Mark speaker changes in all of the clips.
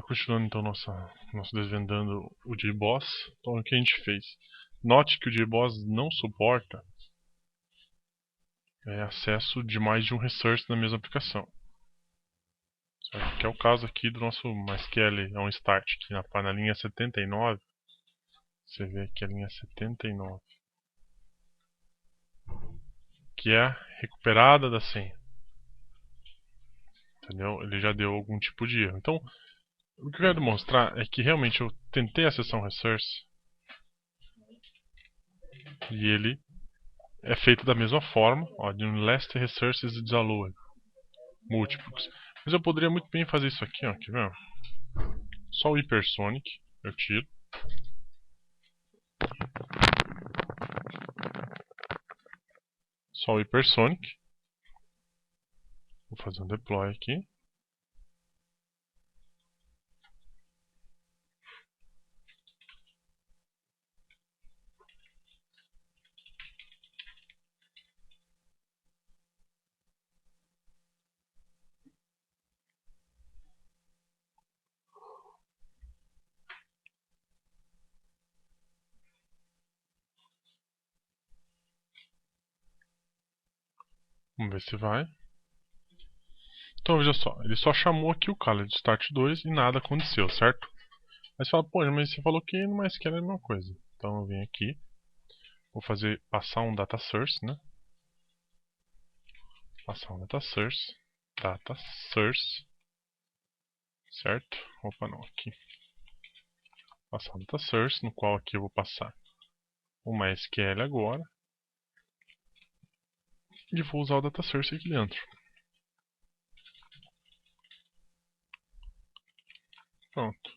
Speaker 1: Continuando então nosso desvendando o JBoss. Então o que a gente fez? Note que o JBoss não suporta acesso de mais de um resource na mesma aplicação. Certo? Que é o caso aqui do nosso MySQL OnStart, que na linha 79, você vê aqui a linha 79, que é a recuperada da senha. Entendeu? Ele já deu algum tipo de erro. Então, o que eu quero demonstrar é que realmente eu tentei acessar um resource e ele é feito da mesma forma, ó, de um last resources disallowed, múltiplos. Mas eu poderia muito bem fazer isso aqui, ó, quer ver? Só o hypersonic, eu tiro. Só o hypersonic. Vou fazer um deploy aqui. Vamos ver se vai. Então veja só, ele só chamou aqui o Khaled de start 2 e nada aconteceu, certo? Mas fala, pô, mas você falou que no MySQL é a mesma coisa. Então eu venho aqui, vou passar um data source, né? Passar um data source, certo? Opa, não, aqui. Passar um data source, no qual aqui eu vou passar o MySQL agora. E vou usar o data source aqui dentro. Pronto.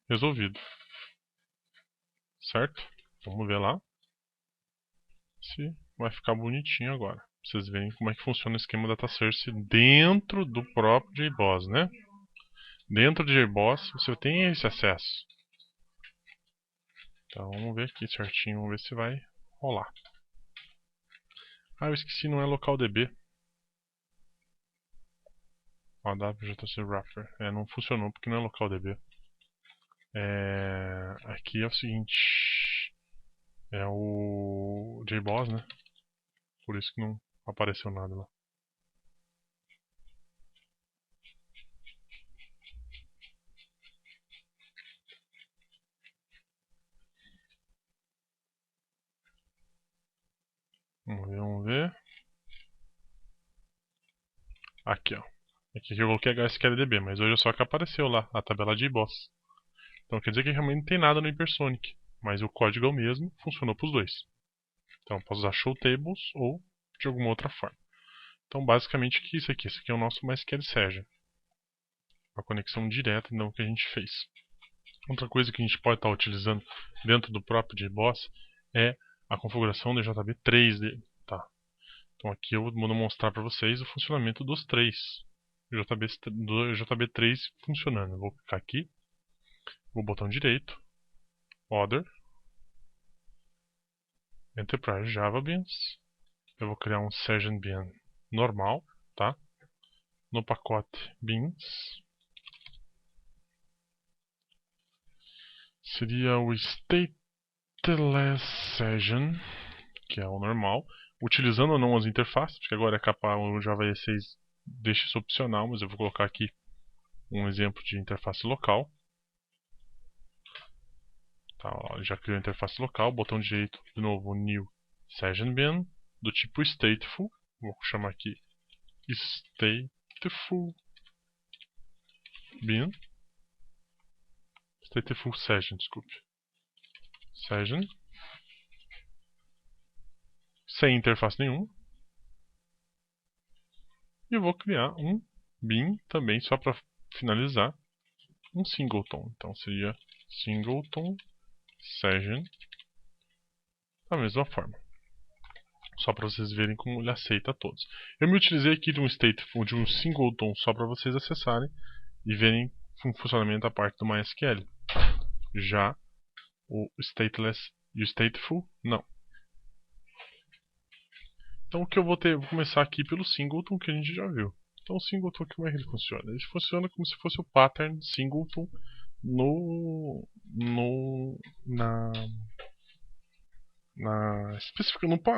Speaker 1: Resolvido. Certo? Vamos ver lá se vai ficar bonitinho agora. Pra vocês verem como é que funciona o esquema data source dentro do próprio JBoss, né? Dentro do JBoss você tem esse acesso. Então vamos ver aqui certinho, vamos ver se vai rolar. Eu esqueci, não é localdb. Ó, WJC Wrapper. Não funcionou porque não é localdb. Aqui é o seguinte. É o JBoss, né? Por isso que não apareceu nada lá. Vamos ver. Aqui, ó. Aqui que eu coloquei HSQLDB, mas hoje é só que apareceu lá, a tabela de boss. Então quer dizer que realmente não tem nada no Hypersonic. Mas o código é o mesmo, funcionou para os dois. Então eu posso usar show tables ou de alguma outra forma. Então basicamente que isso aqui é o nosso MySQL Server. A conexão direta então, que a gente fez. Outra coisa que a gente pode estar utilizando dentro do próprio JBoss é a configuração do JB3 dele. Tá? Então aqui eu vou mostrar para vocês o funcionamento dos três. Do JB3 funcionando. Eu vou clicar aqui, vou botão direito, Other, Enterprise Java Beans. Eu vou criar um Session Bean normal, tá? No pacote Beans seria o Stateless Session, que é o normal, utilizando ou não as interfaces, porque agora é capaz o Java E6 deixa isso opcional, mas eu vou colocar aqui um exemplo de interface local. Tá, ó, já criou a interface local, botão direito, de novo, New Session Bean, do tipo Stateful, vou chamar aqui Stateful Bean, Stateful Session, desculpe, Session, sem interface nenhuma, e eu vou criar um Bean também, só para finalizar, um singleton, então seria singleton Session, da mesma forma. Só para vocês verem como ele aceita todos. Eu me utilizei aqui de um stateful, de um singleton, só para vocês acessarem e verem o funcionamento da parte do MySQL. Já o stateless e o stateful, não. Então o que eu vou começar aqui pelo singleton que a gente já viu. Então o singleton, como é que ele funciona? Ele funciona como se fosse o pattern singleton no, no na,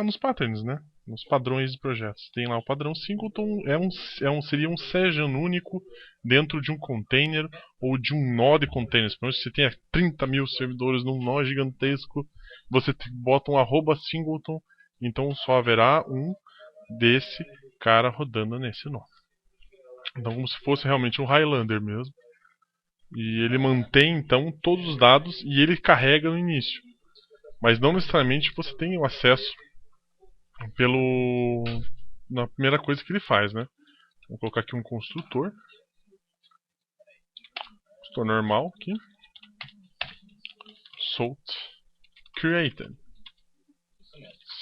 Speaker 1: nos patterns, né? Nos padrões de projetos. Tem lá o padrão singleton, seria um session único dentro de um container ou de um nó de containers. Por exemplo, se você tem 30 mil servidores num nó gigantesco, você bota um @singleton, então só haverá um desse cara rodando nesse nó. Então, como se fosse realmente um Highlander mesmo. E ele mantém então todos os dados e ele carrega no início. Mas não necessariamente você tem o acesso na primeira coisa que ele faz, né? Vou colocar aqui um construtor normal aqui, salt created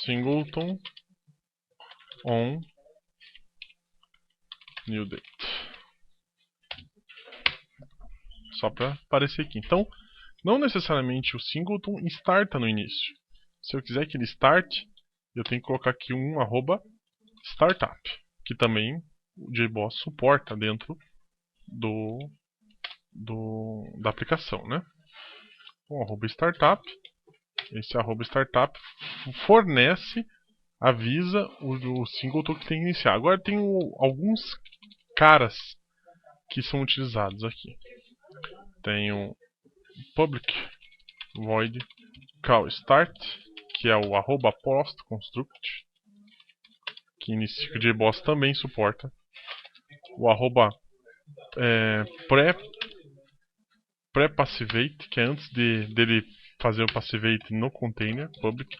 Speaker 1: singleton on new date, só para aparecer aqui. Então, não necessariamente o singleton starta no início. Se eu quiser que ele starte, eu tenho que colocar aqui um @startup, que também o JBoss suporta dentro da aplicação, né? Um @startup. Esse @startup fornece, avisa o singleton que tem que iniciar. Agora tem alguns caras que são utilizados aqui. Tem o public void call start, que é o @postConstruct, que inicia, que o JBoss também suporta. O pré-passivate, que é antes dele fazer o passivate no container, public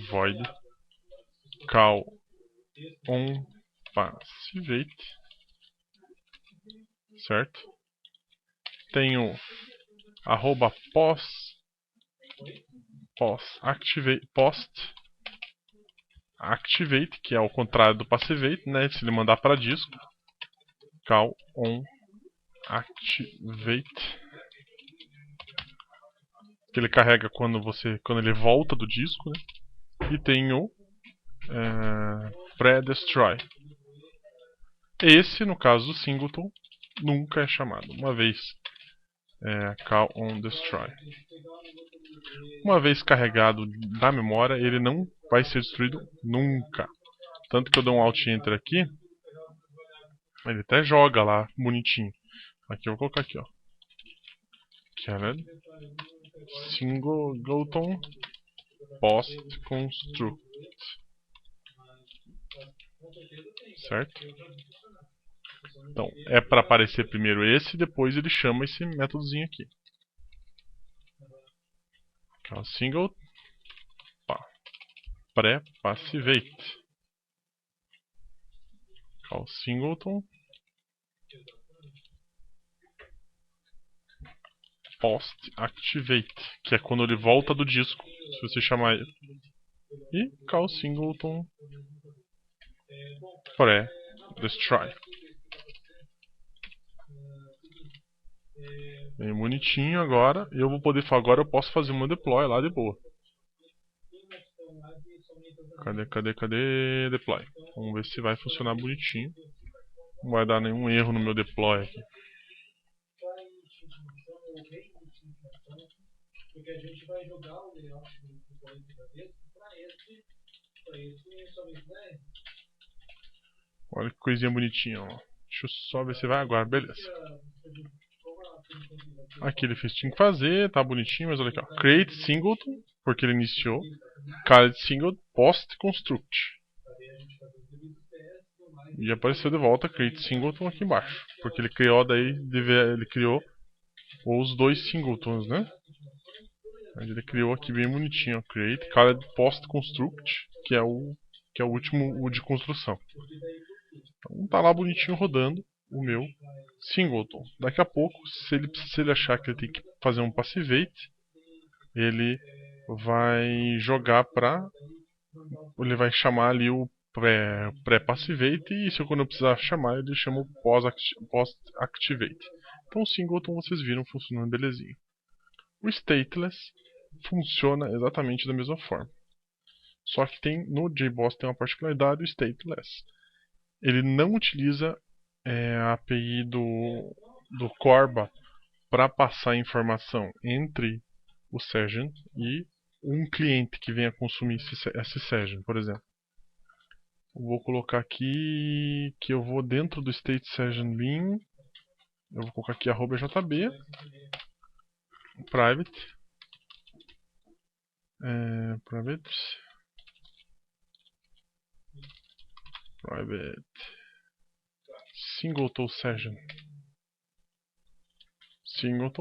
Speaker 1: void call on passivate, certo? Tem o post-activate, que é o contrário do passivate, né? Se ele mandar para disco, call on activate, que ele carrega quando ele volta do disco, né? E tem o pré-destroy. Esse, no caso do singleton, nunca é chamado. Uma vez call on destroy. Uma vez carregado da memória, ele não vai ser destruído nunca. Tanto que eu dou um Alt Enter aqui, ele até joga lá bonitinho. Aqui eu vou colocar aqui, ó. Carried singleton post construct, certo? Então é para aparecer primeiro esse, depois ele chama esse métodozinho aqui. Call single pré-passivate, call singleton post-activate, que é quando ele volta do disco, se você chamar ele. E call singleton pré-destroy. Bem bonitinho agora. Eu vou poder agora eu posso fazer uma deploy lá de boa. Cadê deploy? Vamos ver se vai funcionar bonitinho. Não vai dar nenhum erro no meu deploy aqui. Porque a gente vai jogar o layout do componente de cabeça para esse somente, né? Olha que coisinha bonitinha, ó. Deixa eu só ver se vai agora, beleza. Aqui ele fez, tinha que fazer, tá bonitinho, mas olha aqui, ó. Create singleton, porque ele iniciou. Called singleton post construct. E apareceu de volta create singleton aqui embaixo, porque ele criou os dois singletons, né? Ele criou aqui bem bonitinho, ó, create called post construct, que é o último, o de construção. Então tá lá bonitinho rodando o meu singleton. Daqui a pouco, se ele achar que ele tem que fazer um passivate, ele vai jogar ele vai chamar ali o pré-passivate, e se quando eu precisar chamar, ele chama o post-activate. Então o singleton vocês viram funcionando belezinha. O stateless funciona exatamente da mesma forma. Só que no JBoss tem uma particularidade, o stateless. Ele não utiliza a API do Corba para passar informação entre o session e um cliente que venha consumir esse session, por exemplo. Eu vou colocar aqui que eu vou dentro do state session bin, eu vou colocar aqui @jb private singleton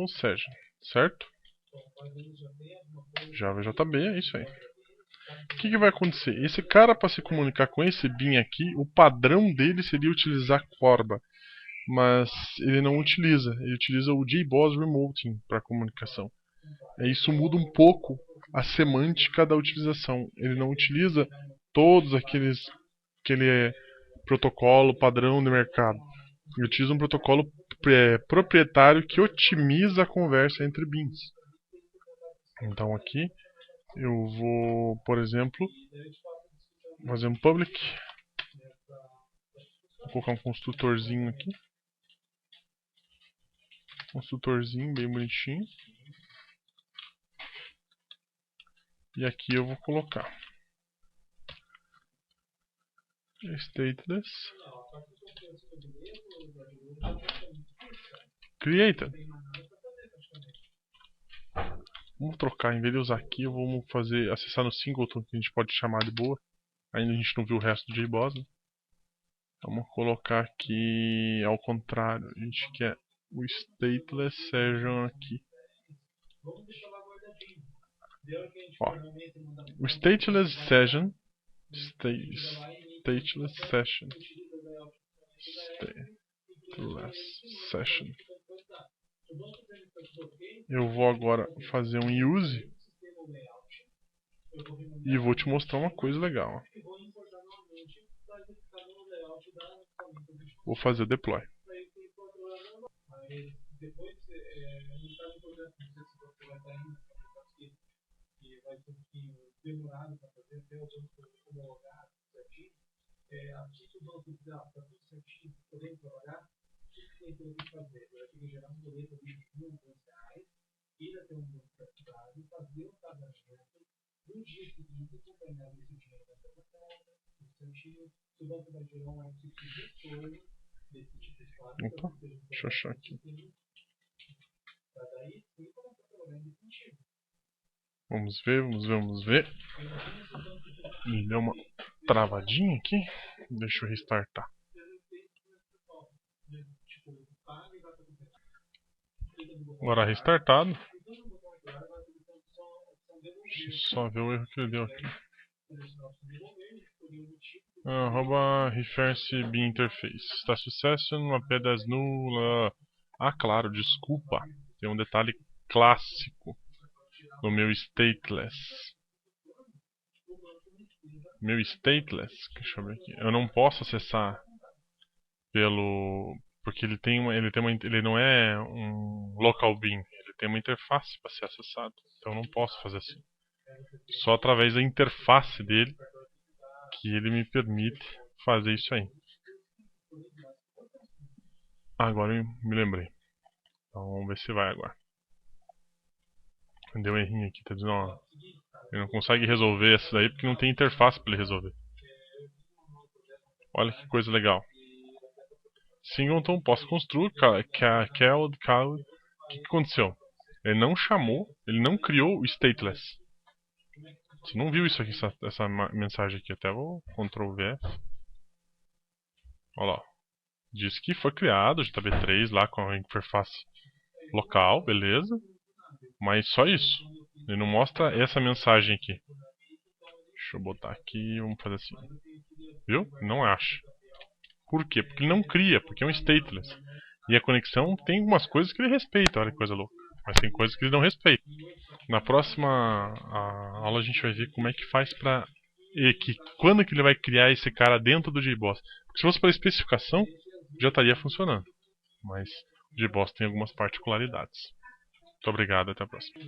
Speaker 1: session, certo? JavaJB, é isso aí. O que vai acontecer? Esse cara, para se comunicar com esse bin aqui, o padrão dele seria utilizar Corba, mas ele não utiliza. Ele utiliza o JBoss Remoting para comunicação. Isso muda um pouco a semântica da utilização. Ele não utiliza todos aquele protocolo padrão do mercado. Ele utiliza um protocolo proprietário que otimiza a conversa entre bins. Então aqui eu vou, por exemplo, fazer um public. Vou colocar um construtorzinho aqui. Construtorzinho bem bonitinho. E aqui eu vou colocar stateless created. Vamos trocar, em vez de usar aqui, vamos acessar no singleton, que a gente pode chamar de boa. Ainda a gente não viu o resto do JBoss, né? Vamos colocar aqui ao contrário. A gente quer o stateless session aqui. Ó, o stateless session eu vou agora fazer um use e vou te mostrar uma coisa legal. Vou fazer deploy. Opa, deixa eu achar aqui. Vamos ver. Me deu uma travadinha aqui. Deixa eu restartar. Agora restartado. Deixa eu só ver o erro que ele deu aqui. Reference bin interface. Está sucesso uma pedas nula. Ah, claro, desculpa. Tem um detalhe clássico no meu stateless. Deixa eu ver aqui. Eu não posso acessar porque ele não é um local bin, ele tem uma interface para ser acessado. Então eu não posso fazer assim. Só através da interface dele que ele me permite fazer isso aí. Agora eu me lembrei. Então vamos ver se vai agora. Deu um errinho aqui, tá dizendo, ó, ele não consegue resolver isso daí porque não tem interface para ele resolver. Olha que coisa legal. Singleton posso construir, o que aconteceu? Ele não chamou, ele não criou o stateless. Você não viu isso aqui, essa mensagem aqui, até vou Ctrl V. Olha lá. Diz que foi criado o JB3 lá com a interface local, beleza? Mas só isso. Ele não mostra essa mensagem aqui. Deixa eu botar aqui, vamos fazer assim. Viu? Não acha. Por quê? Porque ele não cria, porque é um stateless. E a conexão tem algumas coisas que ele respeita, olha que coisa louca. Mas tem coisas que ele não respeita. Na próxima aula a gente vai ver como é que faz pra... quando que ele vai criar esse cara dentro do JBoss. Porque se fosse para especificação, já estaria funcionando. Mas o JBoss tem algumas particularidades. Muito obrigado, até a próxima.